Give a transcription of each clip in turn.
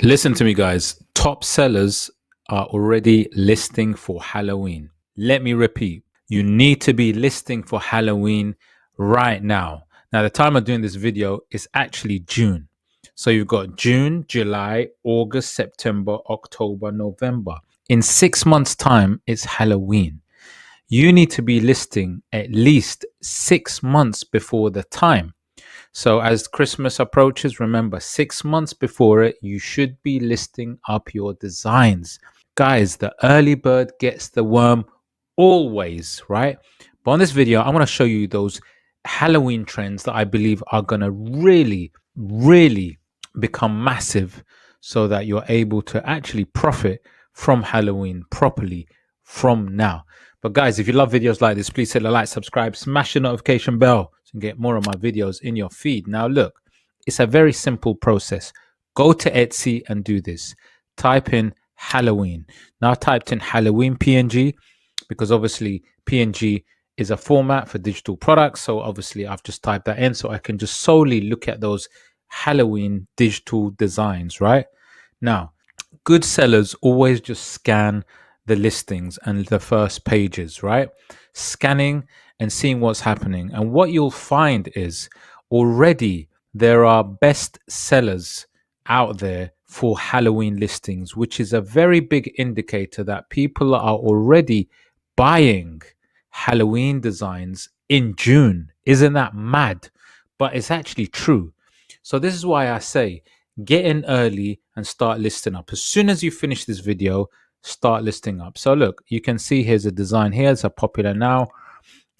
Listen to me, guys. Top sellers are already listing for Halloween. Let me repeat. You need to be listing for Halloween right now. Now, the time of doing this video is actually June. So you've got June, July, August, September, October, November. In 6 months' time, it's Halloween. You need to be listing at least 6 months before the time. So as Christmas approaches, remember 6 months before it, you should be listing up your designs. Guys, the early bird gets the worm always, right? But on this video, I'm going to show you those Halloween trends that I believe are going to really become massive so that you're able to actually profit from Halloween properly from now. But guys, if you love videos like this, please hit the like, subscribe, smash the notification bell so you can get more of my videos in your feed. Now, look, it's a very simple process. Go to Etsy and do this. Type in Halloween. Now, I typed in Halloween PNG because obviously PNG is a format for digital products. So obviously I've just typed that in so I can just solely look at those Halloween digital designs, right? Now, good sellers always just scan the listings and the first pages, right? Scanning and seeing what's happening. And what you'll find is already there are best sellers out there for Halloween listings, which is a very big indicator that people are already buying Halloween designs in June. Isn't that mad? But it's actually true. So this is why I say get in early and start listing up. As soon as you finish this video, start listing up. So look, you can see here's a design here. It's a popular now.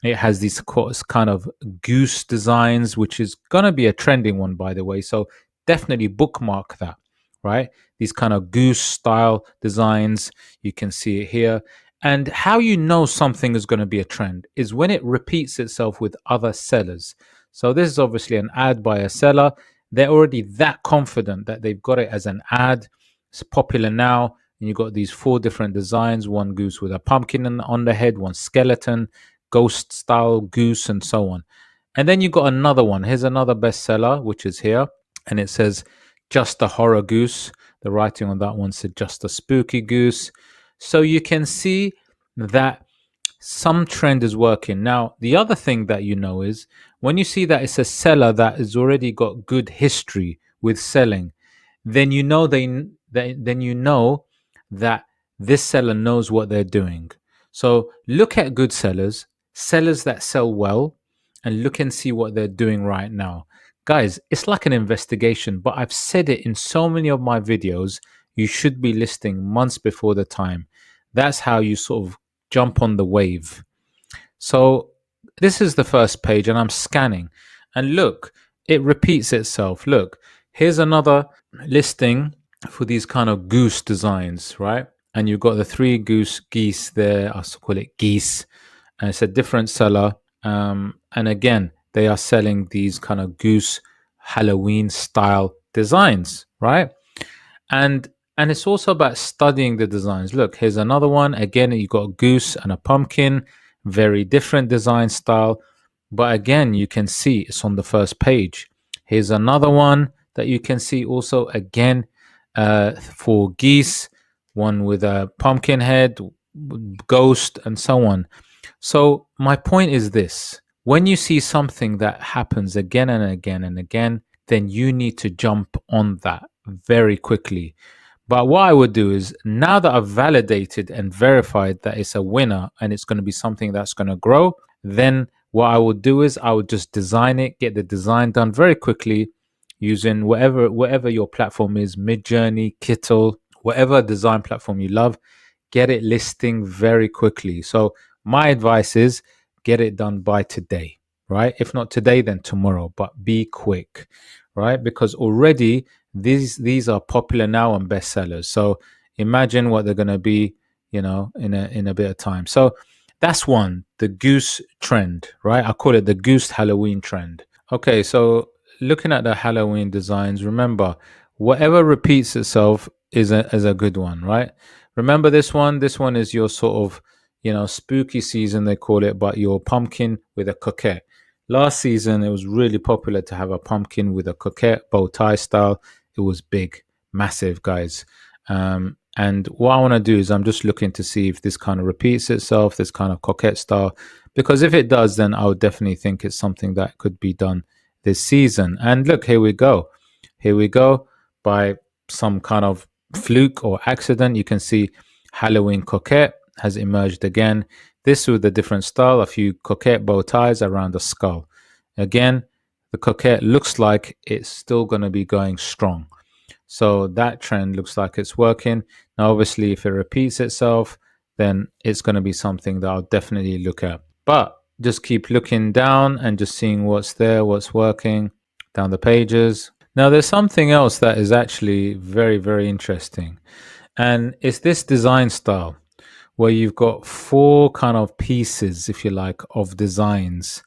It has these kind of goose designs, which is going to be a trending one, by the way. So definitely bookmark that, right? These kind of goose style designs. You can see it here. And how you know something is going to be a trend is when it repeats itself with other sellers. So this is obviously an ad by a seller. They're already that confident that they've got it as an ad. It's popular now. And you've got these 4 different designs, one goose with a pumpkin on the head, one skeleton, ghost style goose, and so on. And then you've got another one. Here's another bestseller, which is here. And it says, just a horror goose. The writing on that one said, just a spooky goose. So you can see that some trend is working. Now, the other thing that you know is when you see that it's a seller that has already got good history with selling, then you know that this seller knows what they're doing. So look at good sellers, sellers that sell well, and look and see what they're doing right now. Guys, it's like an investigation, but I've said it in so many of my videos. You should be listing months before the time. That's how you sort of jump on the wave. So this is the first page and I'm scanning. And look, it repeats itself. Look, here's another listing for these kind of goose designs, right? And you've got the 3 geese there. I'll call it geese. And it's a different seller. And again, they are selling these kind of goose Halloween style designs, right? And it's also about studying the designs. Look, here's another one. Again, you've got a goose and a pumpkin, very different design style. But again, you can see it's on the first page. Here's another one that you can see also, again, for geese, one with a pumpkin head, ghost, and so on. So my point is this. When you see something that happens again and again and again, then you need to jump on that very quickly. But what I would do is, now that I've validated and verified that it's a winner and it's going to be something that's going to grow, then what I would do is I would just design it, get the design done very quickly using whatever your platform is, Midjourney, Kittle, whatever design platform you love, get it listing very quickly. So my advice is get it done by today, right? If not today, then tomorrow, but be quick, right? Because already these are popular now and bestsellers. So imagine what they're going to be, in a bit of time. So that's one, the goose trend, right? I call it the goose Halloween trend. Okay, so looking at the Halloween designs, remember, whatever repeats itself is a good one, right? Remember this one? This one is your sort of, spooky season, they call it, but your pumpkin with a coquette. Last season, it was really popular to have a pumpkin with a coquette bow tie style. It was big. massive, guys. And what I want to do is I'm just looking to see if this kind of repeats itself, this kind of coquette style, because if it does, then I would definitely think it's something that could be done this season. And look, here we go. Here we go. By some kind of fluke or accident, you can see Halloween coquette has emerged again. This with a different style, a few coquette bow ties around the skull. Again, the coquette looks like it's still going to be going strong. So that trend looks like it's working. Now, obviously, if it repeats itself, then it's going to be something that I'll definitely look at. But just keep looking down and just seeing what's there, what's working down the pages. Now, there's something else that is actually very, very interesting. And it's this design style where you've got four kind of pieces, if you like, of designs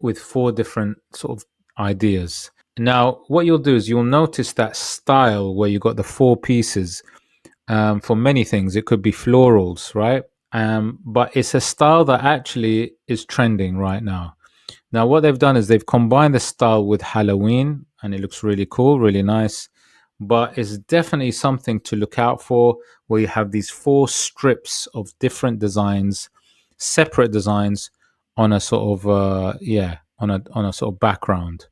with four different sort of ideas. Now, what you'll do is you'll notice that style where you got the four pieces for many things. It could be florals, right? But it's a style that actually is trending right now. Now, what they've done is they've combined the style with Halloween, and it looks really cool, really nice. But it's definitely something to look out for, where you have these four strips of different designs, separate designs on a sort of on a sort of background.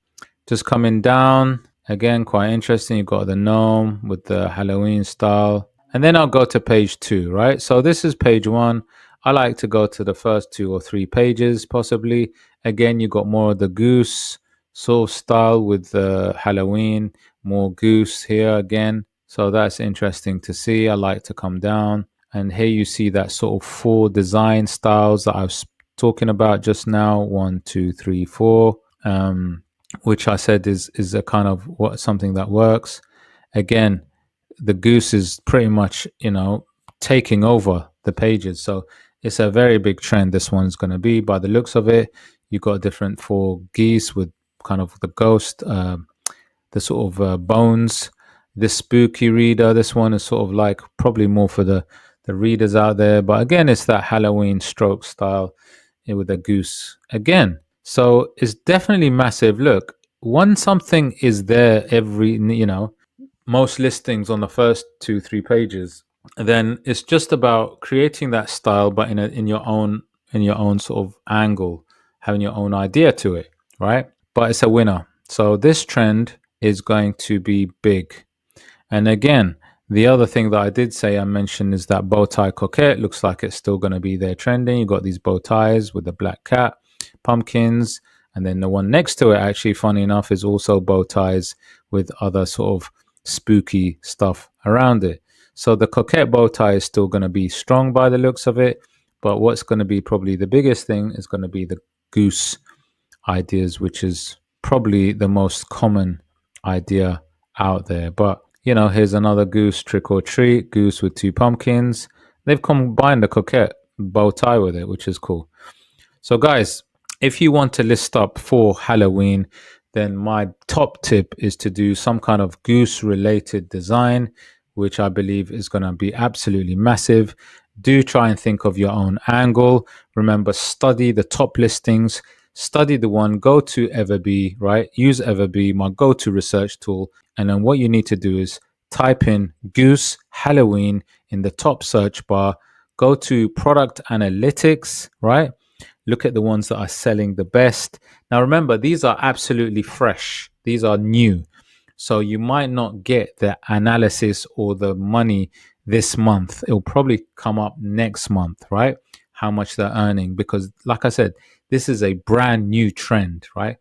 Just coming down again, quite interesting. You've got the gnome with the Halloween style, and then I'll go to page 2, right? So this is page 1. I like to go to the first 2 or 3 pages, possibly. Again, you got more of the goose sort of style with the Halloween, more goose here again. So that's interesting to see. I like to come down, and here you see that sort of 4 design styles that I was talking about just now. 1, 2, 3, 4. Which I said is a kind of something that works. Again, the goose is pretty much, taking over the pages. So it's a very big trend. This one's going to be, by the looks of it. You've got different 4 geese with kind of the ghost, the sort of bones. This spooky reader, this one is sort of like probably more for the readers out there. But again, it's that Halloween stroke style with a goose again. So it's definitely massive. Look, once something is there most listings on the first 2-3 pages, then it's just about creating that style, but in your own sort of angle, having your own idea to it, right? But it's a winner. So this trend is going to be big. And again, the other thing that I did say I mentioned is that bow tie coquette looks like it's still going to be there trending. You got these bow ties with the black cat, pumpkins, and then the one next to it, actually, funny enough, is also bow ties with other sort of spooky stuff around it. So the coquette bow tie is still going to be strong by the looks of it, but what's going to be probably the biggest thing is going to be the goose ideas, which is probably the most common idea out there. But here's another goose trick or treat, goose with 2 pumpkins. They've combined the coquette bow tie with it, which is cool. So guys, if you want to list up for Halloween, then my top tip is to do some kind of goose related design, which I believe is going to be absolutely massive. Do try and think of your own angle. Remember, study the top listings, study the one, go to Everbee, right? Use Everbee, my go-to research tool. And then what you need to do is type in goose Halloween in the top search bar, go to product analytics, right? Look at the ones that are selling the best. Now, remember, these are absolutely fresh. These are new. So you might not get the analysis or the money this month. It'll probably come up next month, right? How much they're earning. Because like I said, this is a brand new trend, right?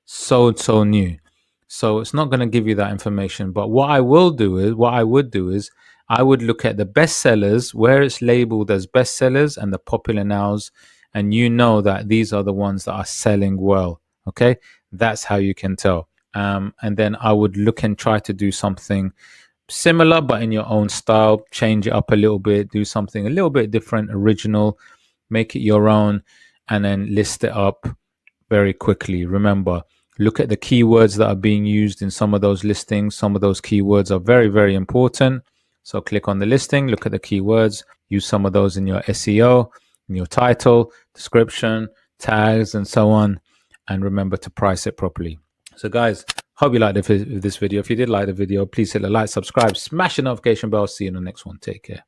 So new. So it's not going to give you that information. But what I would do is I would look at the bestsellers, where it's labeled as bestsellers and the popular nows, and that these are the ones that are selling well. Okay, that's how you can tell. And then I would look and try to do something similar, but in your own style. Change it up a little bit, do something a little bit different, original, make it your own, and then list it up very quickly. Remember, look at the keywords that are being used in some of those listings. Some of those keywords are very, very important. So click on the listing, look at the keywords, use some of those in your SEO, in your title, description, tags, and so on. And remember to price it properly. So guys, Hope you liked this video. If you did like the video, please hit the like, subscribe, smash the notification bell. See you in the next one. Take care.